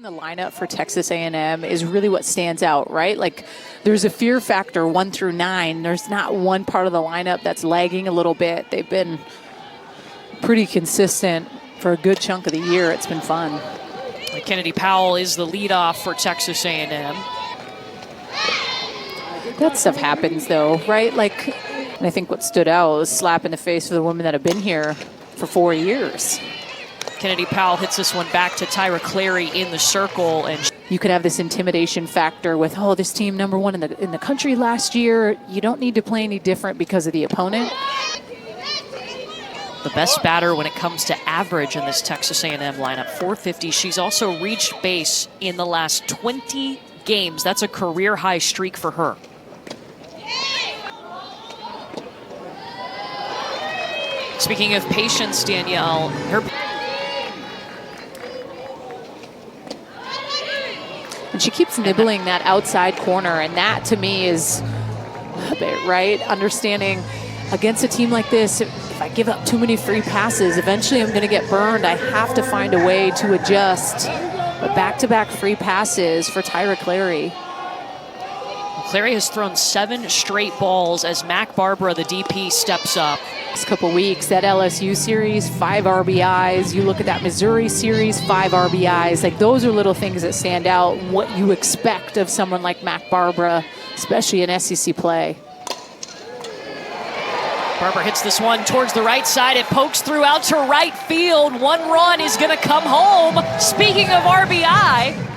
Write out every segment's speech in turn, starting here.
In the lineup for Texas A&M is really what stands out, right? Like, there's a fear factor 1 through 9. There's not one part of the lineup that's lagging a little bit. They've been pretty consistent for a good chunk of the year. It's been fun. Kennedy Powell is the leadoff for Texas A&M. That stuff happens, though, right? Like, and I think what stood out was slap in the face for the women that have been here for 4 years. Kennedy Powell hits this one back to Tyra Clary in the circle, and you could have this intimidation factor with, oh, this team #1 in the country last year. You don't need to play any different because of the opponent. The best batter when it comes to average in this Texas A&M lineup, 450. She's also reached base in the last 20 games. That's a career high streak for her. Speaking of patience, Danielle, and she keeps nibbling that outside corner, and that to me is a bit, right? Understanding against a team like this, if I give up too many free passes, eventually I'm going to get burned. I have to find a way to adjust. But back-to-back free passes for Tyra Clary. Clary has thrown 7 straight balls as Mac Barbara, the DP, steps up. Last couple weeks, that LSU series, 5 RBIs. You look at that Missouri series, 5 RBIs. Like, those are little things that stand out, what you expect of someone like Mac Barbara, especially in SEC play. Barbara hits this one towards the right side. It pokes through out to right field. 1 run is going to come home. Speaking of RBI.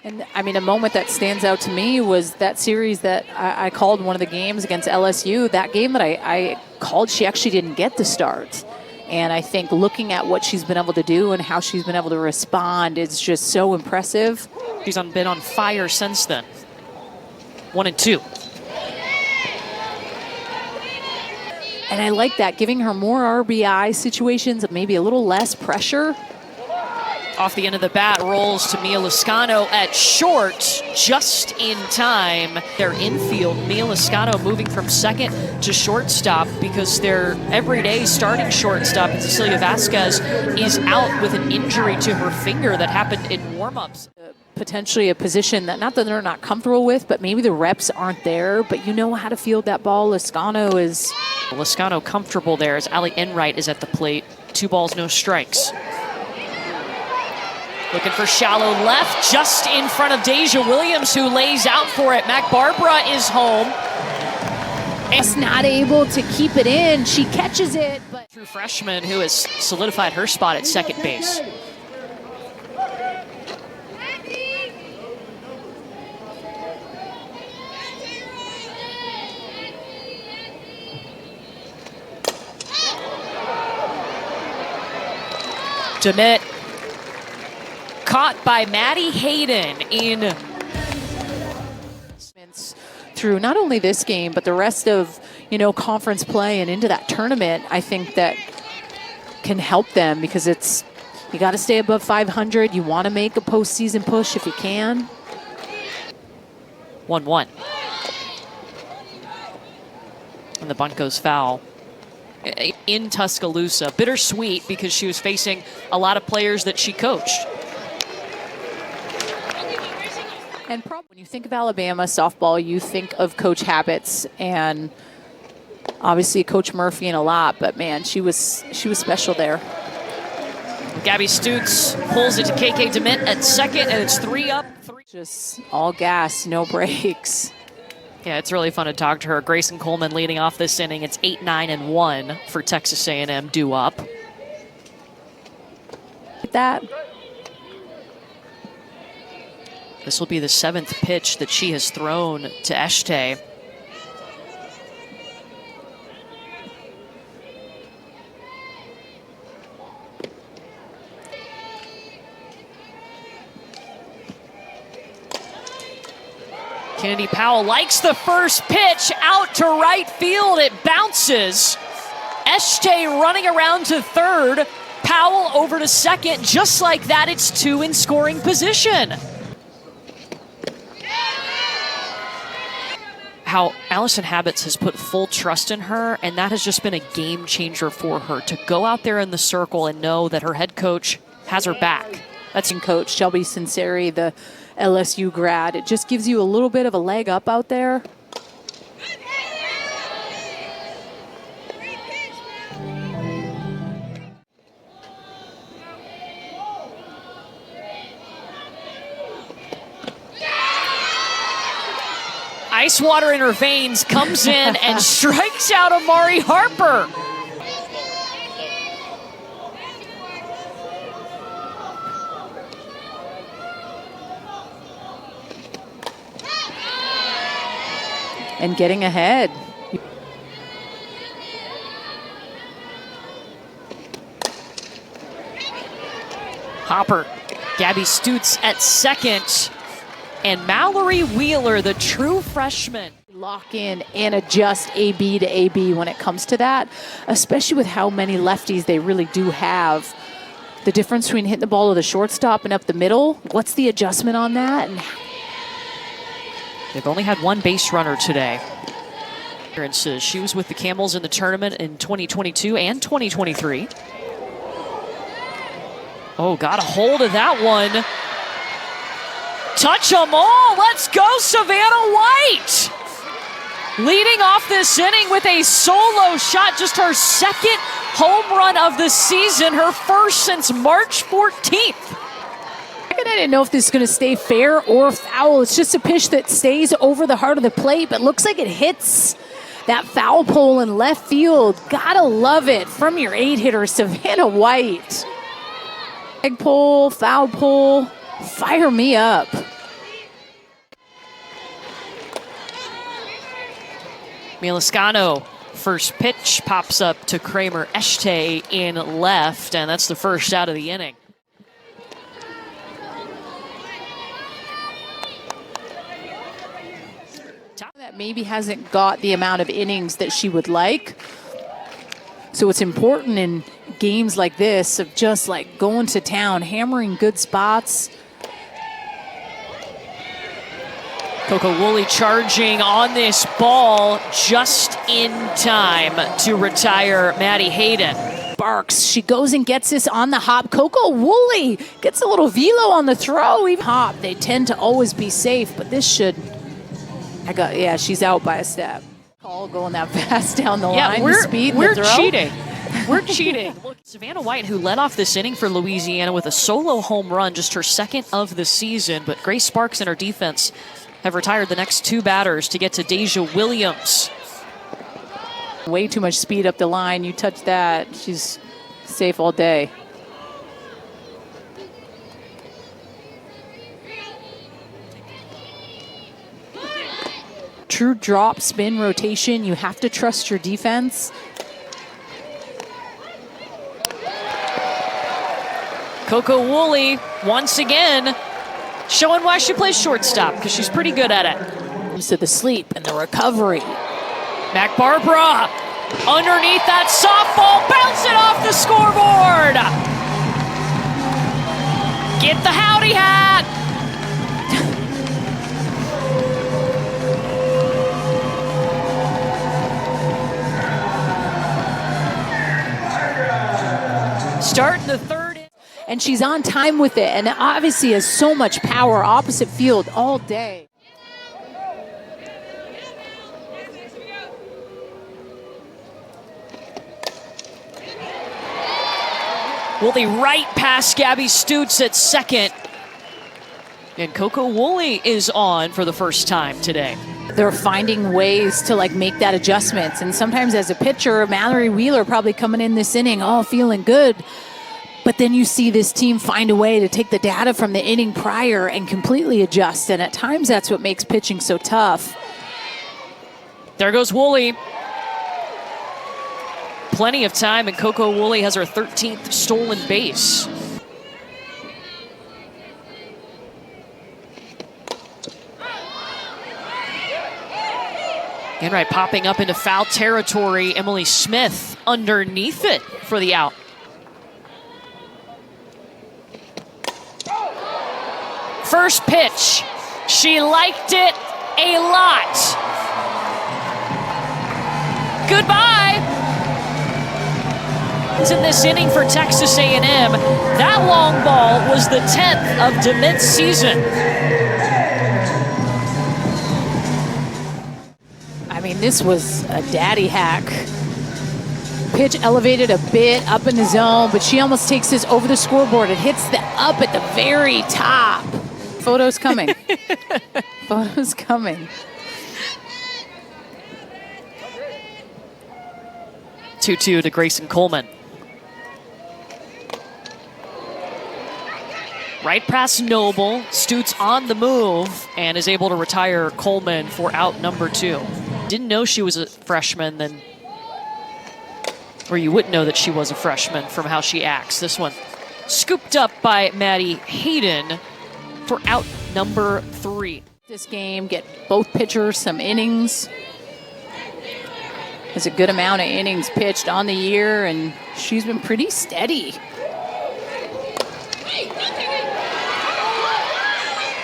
And, I mean, a moment that stands out to me was that series that I called one of the games against LSU. That game that I called, she actually didn't get the start. And I think looking at what she's been able to do and how she's been able to respond is just so impressive. She's been on fire since then. 1 and 2. And I like that, giving her more RBI situations, maybe a little less pressure. Off the end of the bat, rolls to Mia Lascano at short, just in time. Their infield, Mia Lascano moving from second to shortstop because their everyday starting shortstop, Cecilia Vasquez, is out with an injury to her finger that happened in warm-ups. Potentially a position that, not that they're not comfortable with, but maybe the reps aren't there, but you know how to field that ball. Lascano is... Lascano comfortable there as Ali Enright is at the plate. 2 balls, no strikes. Looking for shallow left, just in front of Deja Williams, who lays out for it. Mac Barbara is home. Just not able to keep it in. She catches it, but... True freshman who has solidified her spot at second base. DeMitt caught by Maddie Hayden in through not only this game but the rest of, you know, conference play and into that tournament. I think that can help them because it's, you got to stay above 500. You want to make a postseason push if you can. 1-1, and the bunt goes foul. In Tuscaloosa. Bittersweet because she was facing a lot of players that she coached. And probably when you think of Alabama softball, you think of Coach Habits and obviously Coach Murphy and a lot, but man, she was special there. Gabby Stutz pulls it to KK DeMitt at second, and it's 3 up. Just all gas, no brakes. Yeah, it's really fun to talk to her. Grayson Coleman leading off this inning. It's 8-9-1 for Texas A&M due up. That. This will be the 7th pitch that she has thrown to Eshte. Kennedy Powell likes the first pitch out to right field. It bounces. Eshte running around to third. Powell over to second. Just like that, it's 2 in scoring position. How Allison Habits has put full trust in her, and that has just been a game changer for her to go out there in the circle and know that her head coach has her back. That's in coach Shelby Sinceri, the LSU grad. It just gives you a little bit of a leg up out there. Ice water in her veins, comes in and strikes out Amari Harper. And getting ahead. Hopper, Gabby Stutz at second, and Mallory Wheeler, the true freshman. Lock in and adjust AB to AB when it comes to that, especially with how many lefties they really do have. The difference between hitting the ball to the shortstop and up the middle, what's the adjustment on that? And they've only had one base runner today. She was with the Camels in the tournament in 2022 and 2023. Oh, got a hold of that one. Touch them all. Let's go, Savannah White. Leading off this inning with a solo shot, just her second home run of the season, her first since March 14th. I didn't know if this is going to stay fair or foul. It's just a pitch that stays over the heart of the plate, but looks like it hits that foul pole in left field. Gotta love it from your 8-hitter, Savannah White. Egg pole, foul pole, fire me up. Milascano, first pitch pops up to Kramer Echte in left, and that's the first out of the inning. That maybe hasn't got the amount of innings that she would like. So it's important in games like this of just like going to town, hammering good spots. Coco Woolley charging on this ball just in time to retire Maddie Hayden. Barks, she goes and gets this on the hop. Coco Woolley gets a little velo on the throw. Even hop, they tend to always be safe, but this should, yeah, she's out by a step. Call going that fast down the line. We're throw. cheating. We're cheating. Look, Savannah White, who led off this inning for Louisiana with a solo home run, just her second of the season, but Grace Sparks and her defense have retired the next two batters to get to Deja Williams. Way too much speed up the line. You touch that, she's safe all day. True drop spin rotation. You have to trust your defense. Coco Woolley, once again, showing why she plays shortstop, because she's pretty good at it. So the sleep and the recovery. Mac Barbara, underneath that softball, bounce it off the scoreboard. Get the howdy hat. Starting the third. And she's on time with it, and obviously has so much power opposite field all day. Woolley right past Gabby Stutz at second. And Coco Woolley is on for the first time today. They're finding ways to like make that adjustments. And sometimes as a pitcher, Mallory Wheeler probably coming in this inning, feeling good. But then you see this team find a way to take the data from the inning prior and completely adjust. And at times that's what makes pitching so tough. There goes Woolley. Plenty of time, and Coco Woolley has her 13th stolen base. Enright popping up into foul territory. Emily Smith underneath it for the out. First pitch. She liked it a lot. Goodbye. runs in this inning for Texas A&M. That long ball was the 10th of DeMitt's season. I mean, this was a daddy hack. Pitch elevated a bit up in the zone, but she almost takes this over the scoreboard. It hits the up at the very top. Photos coming. Photos coming. 2-2 to Grayson Coleman. Right past Noble. Stutes on the move and is able to retire Coleman for out number 2. Didn't know she was a freshman, then, or you wouldn't know that she was a freshman from how she acts. This one scooped up by Maddie Hayden for out number 3. This game, get both pitchers some innings. There's a good amount of innings pitched on the year, and she's been pretty steady.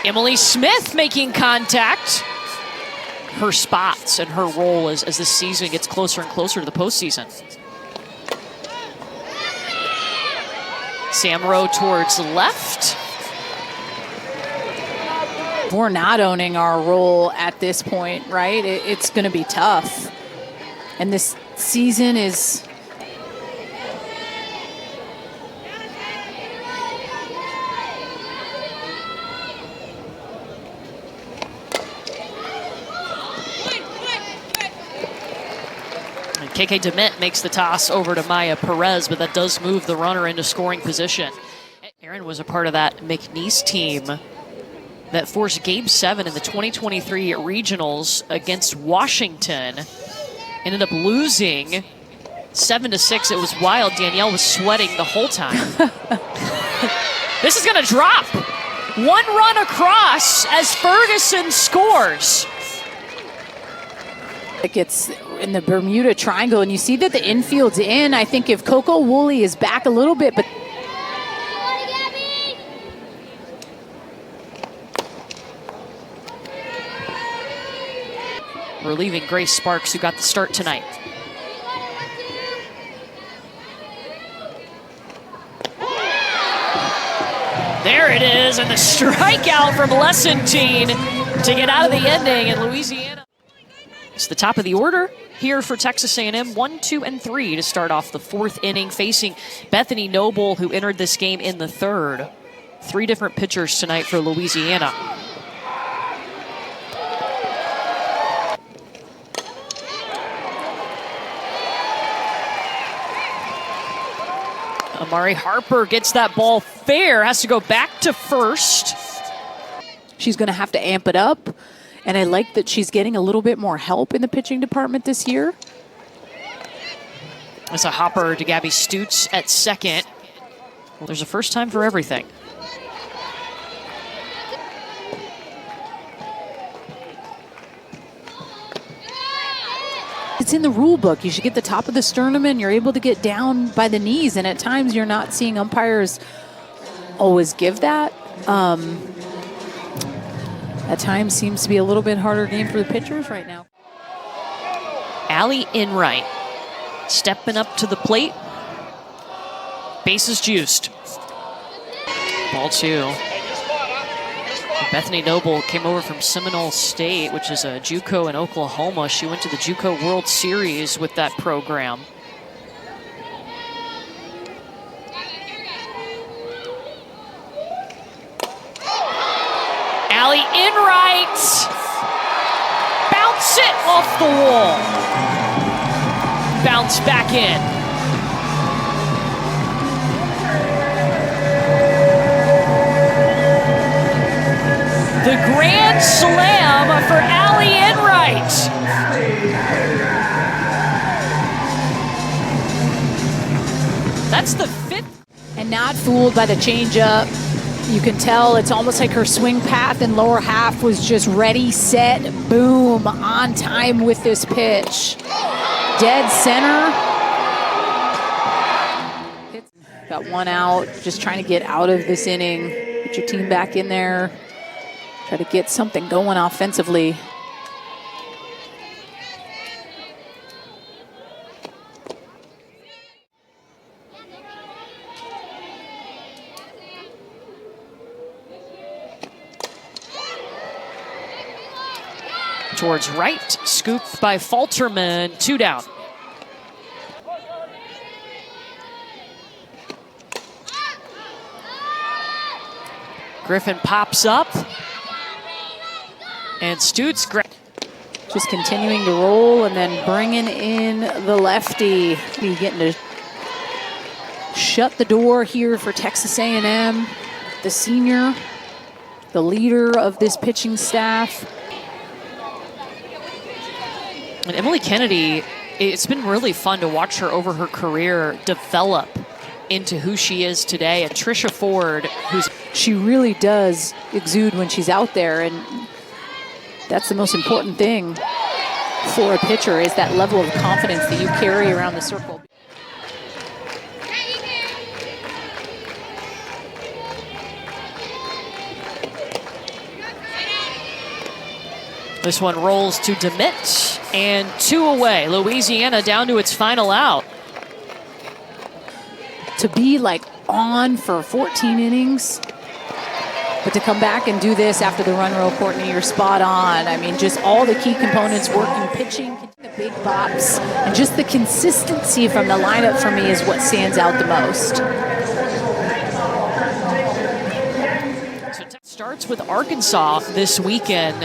Emily Smith making contact. Her spots and her role as this season gets closer and closer to the postseason. Samro towards left. We're not owning our role at this point, right? It's going to be tough. And this season is... And KK DeMitt makes the toss over to Maya Perez, but that does move the runner into scoring position. Aaron was a part of that McNeese team that forced Game 7 in the 2023 regionals against Washington. Ended up losing 7-6. It was wild. Danielle was sweating the whole time. This is going to drop. One run across as Ferguson scores. It gets in the Bermuda Triangle, and you see that the infield's in. I think if Coco Woolley is back a little bit, but relieving Grace Sparks, who got the start tonight. There it is, and the strikeout from Lessentine to get out of the inning in Louisiana. It's the top of the order here for Texas A&M, 1, 2, and 3 to start off the 4th inning, facing Bethany Noble, who entered this game in the 3rd. 3 different pitchers tonight for Louisiana. Amari Harper gets that ball fair, has to go back to first. she's going to have to amp it up. And I like that she's getting a little bit more help in the pitching department this year. It's a hopper to Gabby Stutes at second. Well, there's a first time for everything. It's in the rule book. You should get the top of the sternum and you're able to get down by the knees. And at times you're not seeing umpires always give that. At times seems to be a little bit harder game for the pitchers right now. Allie Enright stepping up to the plate. Bases juiced. Ball two. Bethany Noble came over from Seminole State, which is a JUCO in Oklahoma. She went to the JUCO World Series with that program. Allie Enright. Bounce it off the wall. Bounce back in. The grand slam for Allie Enright. That's the fifth. And not fooled by the changeup. You can tell it's almost like her swing path and lower half was just ready, set, boom, on time with this pitch. Dead center. Got one out, just trying to get out of this inning. Get your team back in there. Try to get something going offensively. towards right. Scooped by Falterman. 2 down. Griffin pops up. And Stutes just continuing to roll and then bringing in the lefty. Getting to shut the door here for Texas A&M. The senior, the leader of this pitching staff. And Emily Kennedy, it's been really fun to watch her over her career develop into who she is today. And Trisha Ford, she really does exude when she's out there, and that's the most important thing for a pitcher, is that level of confidence that you carry around the circle. This one rolls to DeMitt, and 2 away. Louisiana down to its final out. To be like on for 14 innings, but to come back and do this after the run roll, Courtney, you're spot on. I mean, just all the key components working, pitching, the big bops, and just the consistency from the lineup for me is what stands out the most. So it starts with Arkansas this weekend.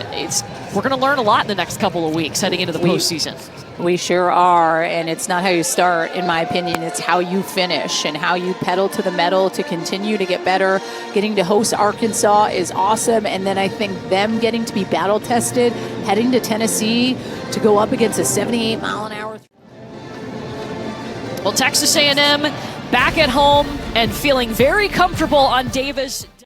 We're going to learn a lot in the next couple of weeks heading into the postseason. We sure are, and it's not how you start, in my opinion. It's how you finish and how you pedal to the metal to continue to get better. Getting to host Arkansas is awesome, and then I think them getting to be battle-tested, heading to Tennessee to go up against a 78-mile-an-hour. Well, Texas A&M back at home and feeling very comfortable on Davis.